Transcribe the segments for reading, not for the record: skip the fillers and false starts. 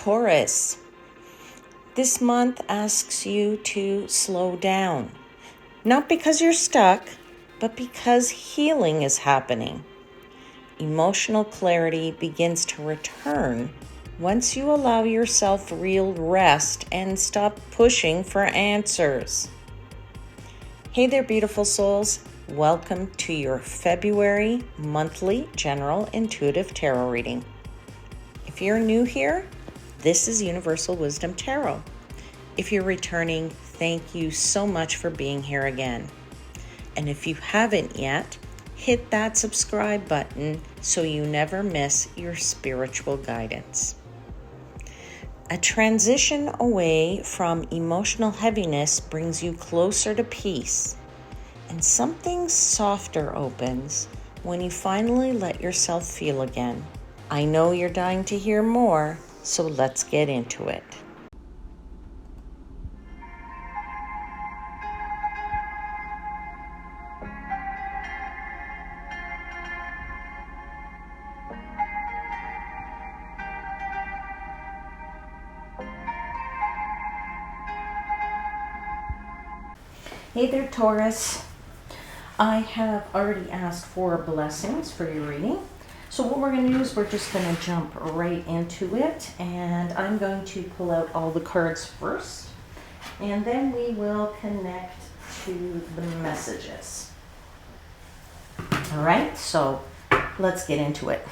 Taurus, this month asks you to slow down. Not because you're stuck, but because healing is happening. Emotional clarity begins to return once you allow yourself real rest and stop pushing for answers. Hey there, beautiful souls. Welcome to your February monthly general intuitive tarot reading. If you're new here, this is Universal Wisdom Tarot. If you're returning, thank you so much for being here again. And if you haven't yet, hit that subscribe button so you never miss your spiritual guidance. A transition away from emotional heaviness brings you closer to peace, and something softer opens when you finally let yourself feel again. I know you're dying to hear more, so let's get into it. Hey there, Taurus. I have already asked for blessings for your reading. So what we're going to do is we're just going to jump right into it. And I'm going to pull out all the cards first. And then we will connect to the messages. All right, so let's get into it.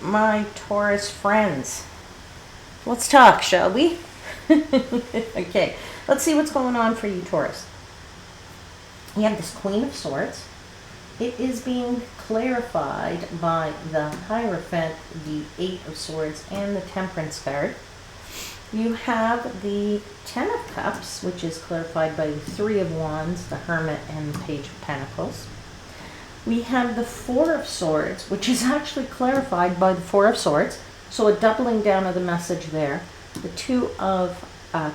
My Taurus friends, let's talk, shall we? Okay, let's see what's going on for you, Taurus. You have this Queen of Swords. It is being clarified by the Hierophant, the Eight of Swords, and the Temperance card. You have the Ten of Cups, which is clarified by the Three of Wands, the Hermit, and the Page of Pentacles. We have the Four of Swords, which is actually clarified by the Four of Swords, so a doubling down of the message there. The Two of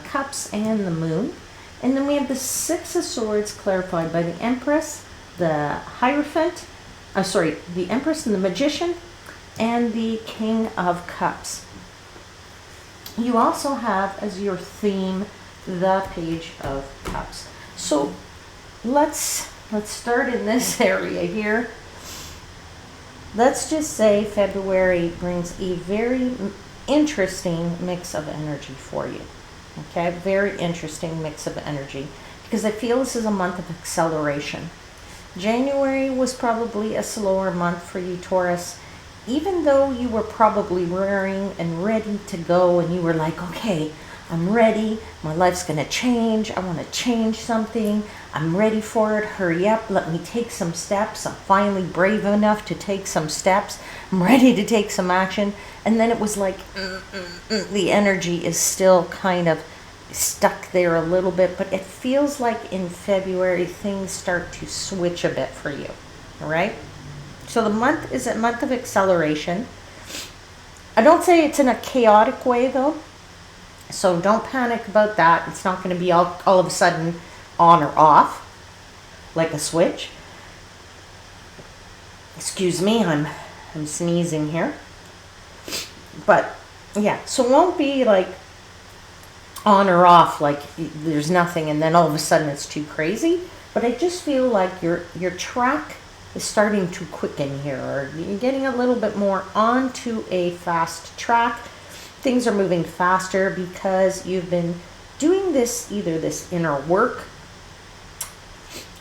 Cups and the Moon. And then we have the Six of Swords clarified by the Empress, the Hierophant, the Empress and the Magician, and the King of Cups. You also have as your theme the Page of Cups. So let's start in this area here. Let's just say February brings a very interesting mix of energy for you. Okay, very interesting mix of energy, because I feel this is a month of acceleration. January was probably a slower month for you, Taurus. Even though you were probably raring and ready to go and you were like, okay, I'm ready, my life's gonna change, I wanna change something, I'm ready for it, hurry up, let me take some steps, I'm finally brave enough to take some steps, I'm ready to take some action. And then it was like, the energy is still kind of stuck there a little bit, but it feels like in February things start to switch a bit for you, all right? So the month is a month of acceleration. I don't say it's in a chaotic way though. So don't panic about that. It's not going to be all of a sudden on or off like a switch. Excuse me, I'm sneezing here. But yeah, so it won't be like on or off, like there's nothing and then all of a sudden it's too crazy. But I just feel like your track is starting to quicken here, or you're getting a little bit more onto a fast track. Things are moving faster because you've been doing this, either this inner work,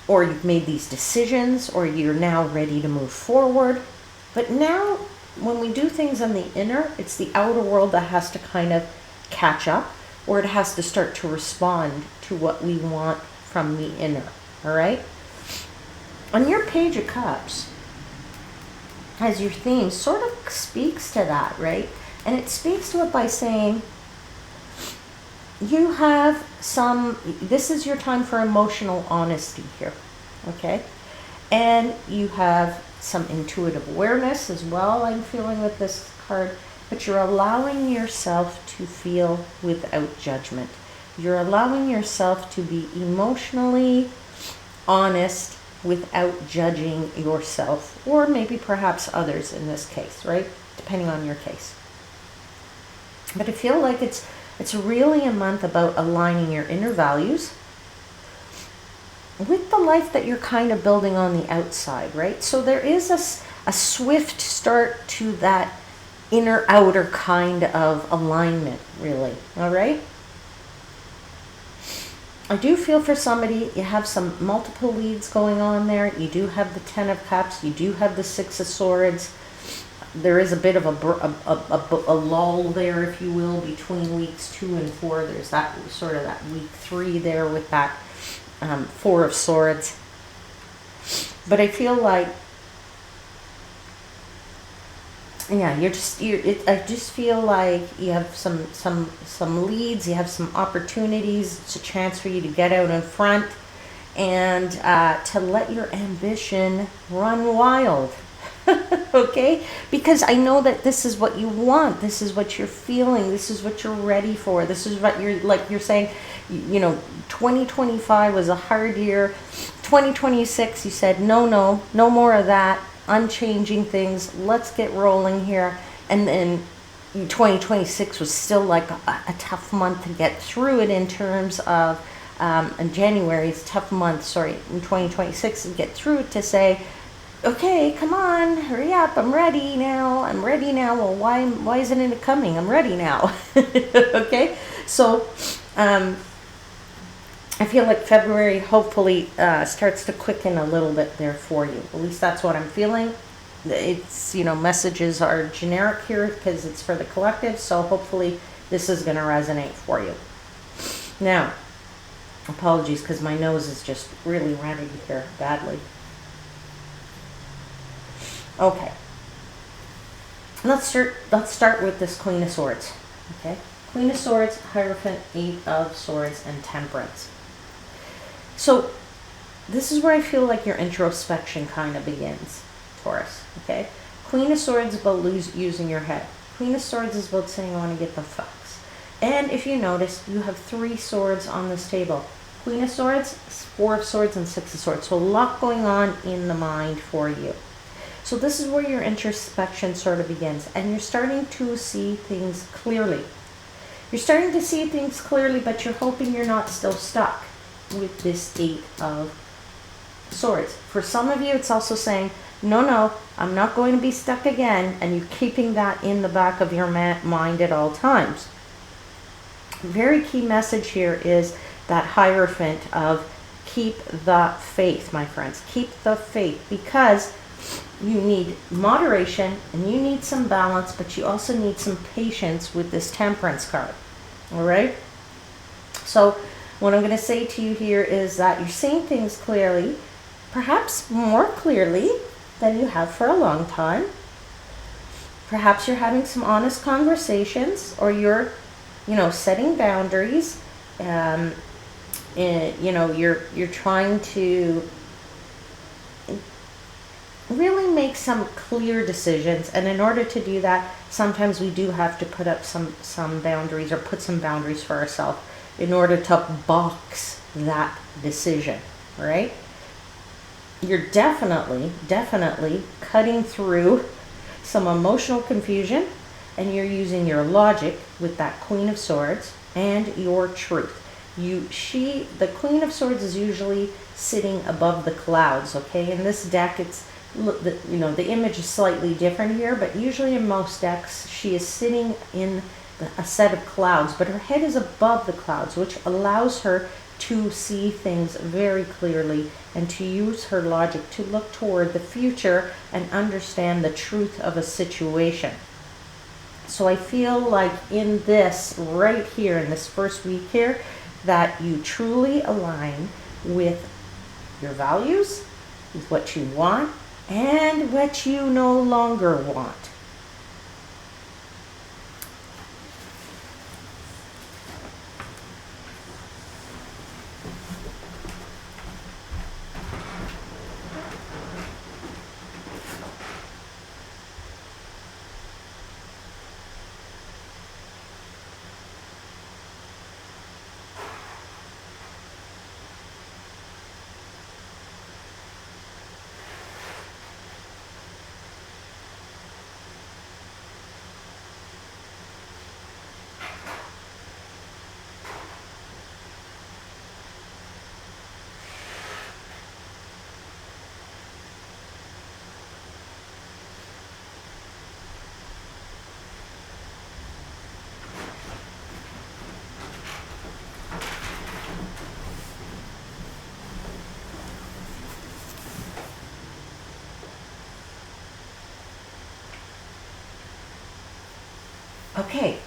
or you've made these decisions, or you're now ready to move forward. But now, when we do things on the inner, it's the outer world that has to kind of catch up, or it has to start to respond to what we want from the inner, all right? On your Page of Cups, as your theme, sort of speaks to that, right? And it speaks to it by saying, you have this is your time for emotional honesty here, okay? And you have some intuitive awareness as well, I'm feeling with this card, but you're allowing yourself to feel without judgment. You're allowing yourself to be emotionally honest without judging yourself, or maybe perhaps others in this case, right? Depending on your case. But I feel like it's really a month about aligning your inner values with the life that you're kind of building on the outside, right? So there is a swift start to that inner outer kind of alignment, really, all right? I do feel for somebody, you have some multiple leads going on there. You do have the Ten of Cups. You do have the Six of Swords. There is a bit of a lull there, if you will, between weeks 2 and 4. There's that sort of that week 3 there with that Four of Swords. But I feel like, yeah, I just feel like you have some leads, you have some opportunities. It's a chance for you to get out in front and to let your ambition run wild. Okay? Because I know that this is what you want. This is what you're feeling. This is what you're ready for. This is what you're saying, 2025 was a hard year. 2026, you said, no more of that. I'm changing things. Let's get rolling here. And then 2026 was still like a tough month to get through it in terms of, and January is a tough month, in 2026 to get through it, to say, okay, come on, hurry up, I'm ready now. Well, why isn't it coming? I'm ready now. Okay, so I feel like February hopefully starts to quicken a little bit there for you. At least that's what I'm feeling. It's, messages are generic here because it's for the collective, so hopefully this is going to resonate for you. Now, apologies because my nose is just really running here badly. Okay, let's start with this Queen of Swords. Okay, Queen of Swords, Hierophant, Eight of Swords, and Temperance. So this is where I feel like your introspection kind of begins, Taurus. Okay, Queen of Swords is about using your head. Queen of Swords is about saying, I want to get the facts. And if you notice, you have 3 swords on this table. Queen of Swords, Four of Swords, and Six of Swords. So a lot going on in the mind for you. So this is where your introspection sort of begins, and you're starting to see things clearly. You're starting to see things clearly, but you're hoping you're not still stuck with this Eight of Swords. For some of you, it's also saying, no, I'm not going to be stuck again, and you're keeping that in the back of your mind at all times. Very key message here is that Hierophant of keep the faith, my friends. Keep the faith, because you need moderation and you need some balance, but you also need some patience with this Temperance card. All right? So what I'm going to say to you here is that you're seeing things clearly, perhaps more clearly than you have for a long time. Perhaps you're having some honest conversations, or you're, setting boundaries. You're trying to really make some clear decisions, and in order to do that, sometimes we do have to put up some boundaries, or put some boundaries for ourselves in order to box that decision, right? You're definitely cutting through some emotional confusion, and you're using your logic with that Queen of Swords and your truth. The Queen of Swords is usually sitting above the clouds, okay? In this deck, look, the image is slightly different here, but usually in most decks, she is sitting in a set of clouds, but her head is above the clouds, which allows her to see things very clearly and to use her logic to look toward the future and understand the truth of a situation. So I feel like in this, right here, in this first week here, that you truly align with your values, with what you want, and what you no longer want. Okay,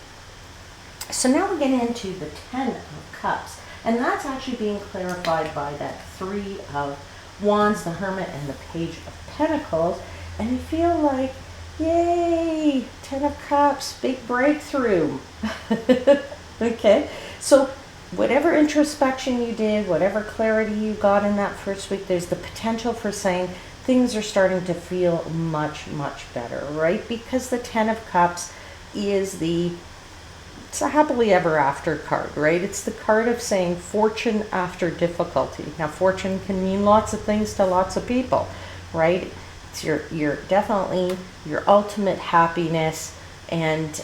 so now we're getting into the 10 of Cups, and that's actually being clarified by that 3 of Wands, the Hermit, and the Page of Pentacles, and you feel like, yay, 10 of Cups, big breakthrough. Okay, so whatever introspection you did, whatever clarity you got in that first week, there's the potential for saying things are starting to feel much, much better, right? Because the 10 of Cups is it's a happily ever after card, right? It's the card of saying fortune after difficulty. Now, fortune can mean lots of things to lots of people, right? It's your definitely your ultimate happiness, and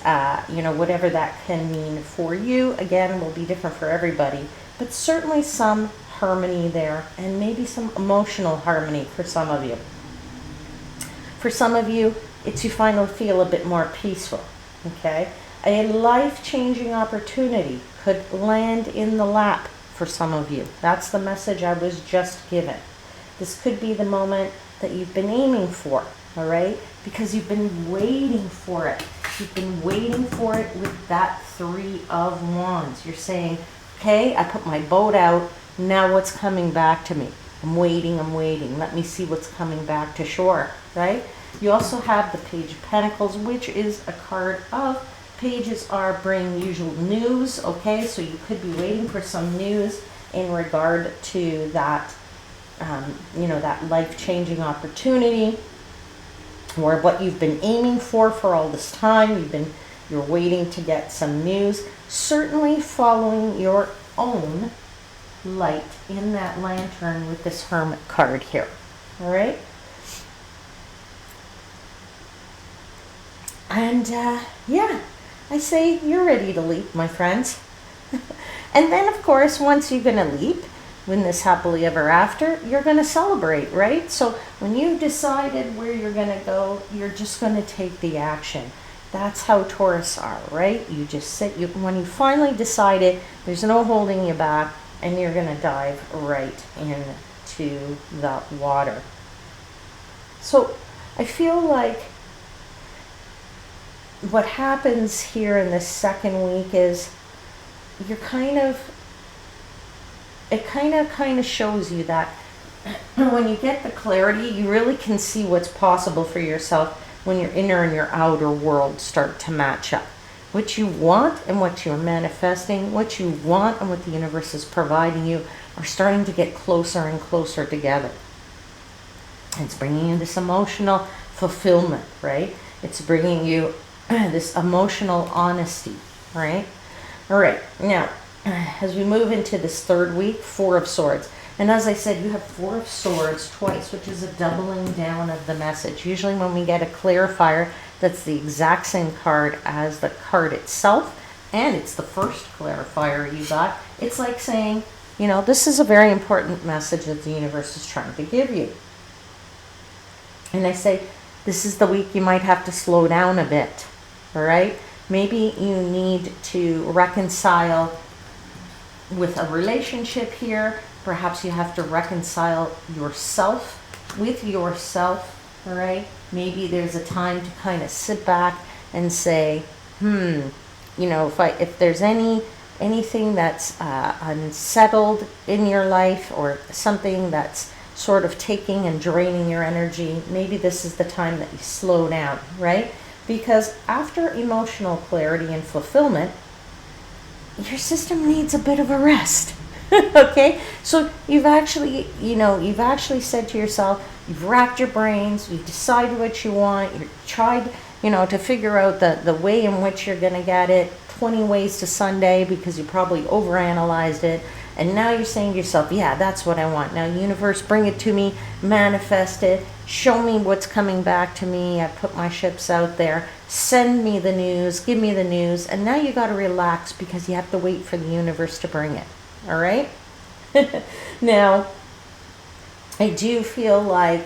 whatever that can mean for you, again, will be different for everybody, but certainly some harmony there, and maybe some emotional harmony for some of you. For some of you, it's you finally feel a bit more peaceful. Okay, a life-changing opportunity could land in the lap for some of you. That's the message I was just given. This could be the moment that you've been aiming for, all right? Because you've been waiting for it. You've been waiting for it with that 3 of Wands. You're saying, okay, I put my boat out. Now what's coming back to me? I'm waiting, I'm waiting. Let me see what's coming back to shore, right? You also have the Page of Pentacles, which is a card of pages are bring usual news, okay? So you could be waiting for some news in regard to that, that life-changing opportunity, or what you've been aiming for all this time. You're waiting to get some news. Certainly following your own light in that lantern with this Hermit card here, all right? And yeah, I say you're ready to leap, my friends. And then, of course, once you're going to leap, when this happily ever after, you're going to celebrate, right? So when you've decided where you're going to go, you're just going to take the action. That's how Taurus are, right? You just sit, when you finally decided, there's no holding you back, and you're going to dive right into the water. So I feel like what happens here in this second week is it kind of shows you that when you get the clarity, you really can see what's possible for yourself when your inner and your outer world start to match up. What you want and what you're manifesting, what you want and what the universe is providing you are starting to get closer and closer together. It's bringing you this emotional fulfillment, right? It's bringing you this emotional honesty, right? All right, now, as we move into this third week, 4 of Swords. And as I said, you have 4 of Swords twice, which is a doubling down of the message. Usually when we get a clarifier, that's the exact same card as the card itself, and it's the first clarifier you got. It's like saying, this is a very important message that the universe is trying to give you. And I say, this is the week you might have to slow down a bit, all right? Maybe you need to reconcile with a relationship here. Perhaps you have to reconcile yourself with yourself, all right? Maybe there's a time to kind of sit back and say, you know, if there's anything that's unsettled in your life, or something that's sort of taking and draining your energy, maybe this is the time that you slow down, right? Because after emotional clarity and fulfillment, your system needs a bit of a rest. Okay, so you've actually said to yourself, you've racked your brains, you've decided what you want, you've tried, to figure out the way in which you're going to get it, 20 ways to Sunday, because you probably overanalyzed it. And now you're saying to yourself, yeah, that's what I want. Now, universe, bring it to me, manifest it, show me what's coming back to me. I put my ships out there. Send me the news, give me the news. And now you got to relax, because you have to wait for the universe to bring it. All right? Now, I do feel like,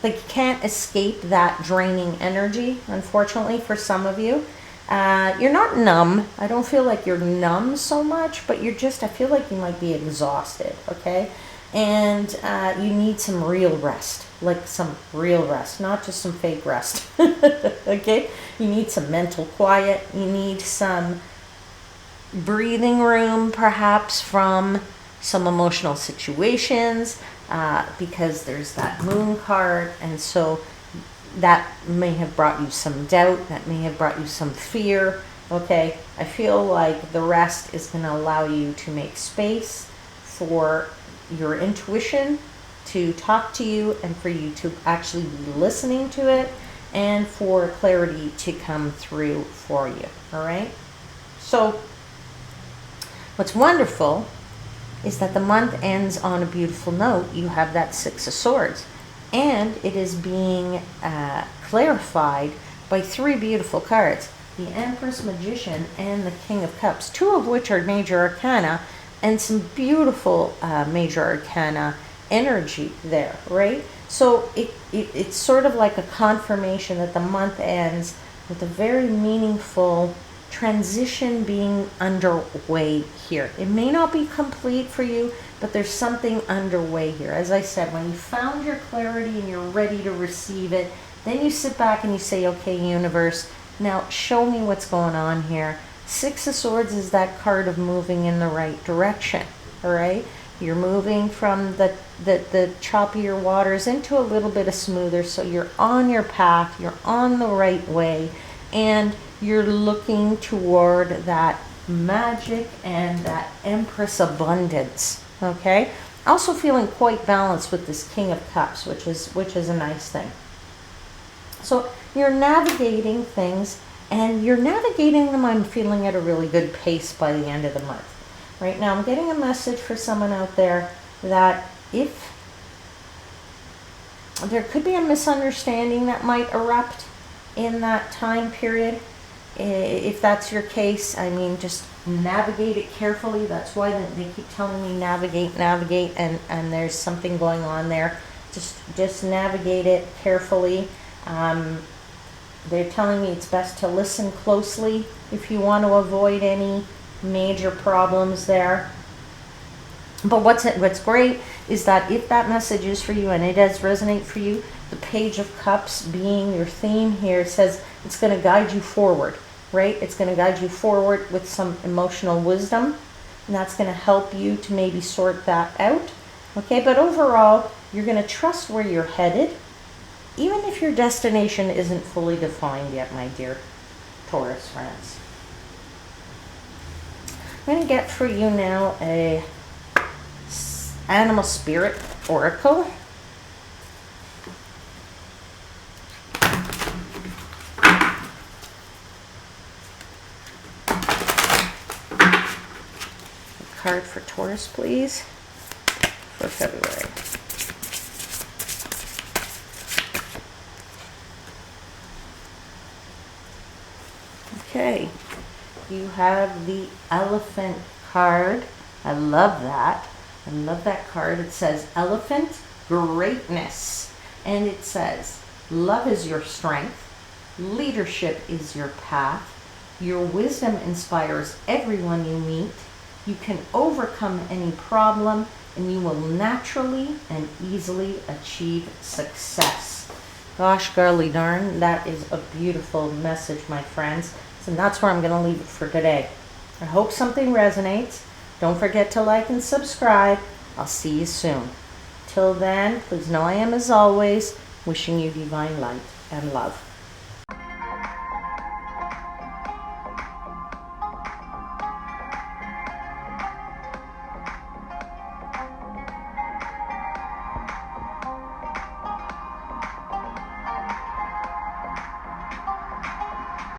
like you can't escape that draining energy, unfortunately, for some of you. You're not numb. I don't feel like you're numb so much, but I feel like you might be exhausted, okay? And you need some real rest, like some real rest, not just some fake rest, okay? You need some mental quiet. You need some breathing room, perhaps, from some emotional situations, because there's that moon card, and so that may have brought you some doubt, that may have brought you some fear, okay? I feel like the rest is going to allow you to make space for your intuition to talk to you, and for you to actually be listening to it, and for clarity to come through for you, all right? So what's wonderful is that the month ends on a beautiful note. You have that Six of Swords, and it is being clarified by three beautiful cards: the Empress, Magician, and the King of Cups, two of which are major arcana, and some beautiful major arcana energy there, right? So it's sort of like a confirmation that the month ends with a very meaningful transition being underway here. It may not be complete for you, but there's something underway here. As I said, when you found your clarity and you're ready to receive it, then you sit back and you say, okay, universe, now show me what's going on here. Six of Swords is that card of moving in the right direction, all right? You're moving from the choppier waters into a little bit of smoother, so you're on your path, you're on the right way, and you're looking toward that magic and that Empress abundance, okay? Also feeling quite balanced with this King of Cups, which is a nice thing. So you're navigating things, and you're navigating them, I'm feeling, at a really good pace by the end of the month. Right now, I'm getting a message for someone out there that if there could be a misunderstanding that might erupt in that time period, if that's your case, I mean, just navigate it carefully. That's why they keep telling me navigate, and there's something going on there. Just navigate it carefully. They're telling me it's best to listen closely if you want to avoid any major problems there. But what's great is that if that message is for you and it does resonate for you, the Page of Cups being your theme here says it's going to guide you forward, right? It's going to guide you forward with some emotional wisdom, and that's going to help you to maybe sort that out, okay? But overall, you're going to trust where you're headed, even if your destination isn't fully defined yet, my dear Taurus friends. I'm going to get for you now a Animal Spirit Oracle. A card for Taurus, please, for February. Okay, you have the Elephant card. I love that. I love that card. It says Elephant Greatness. And it says, love is your strength. Leadership is your path. Your wisdom inspires everyone you meet. You can overcome any problem, and you will naturally and easily achieve success. Gosh, golly darn, that is a beautiful message, my friends. So that's where I'm going to leave it for today. I hope something resonates. Don't forget to like and subscribe. I'll see you soon. Till then, please know I am, as always, wishing you divine light and love.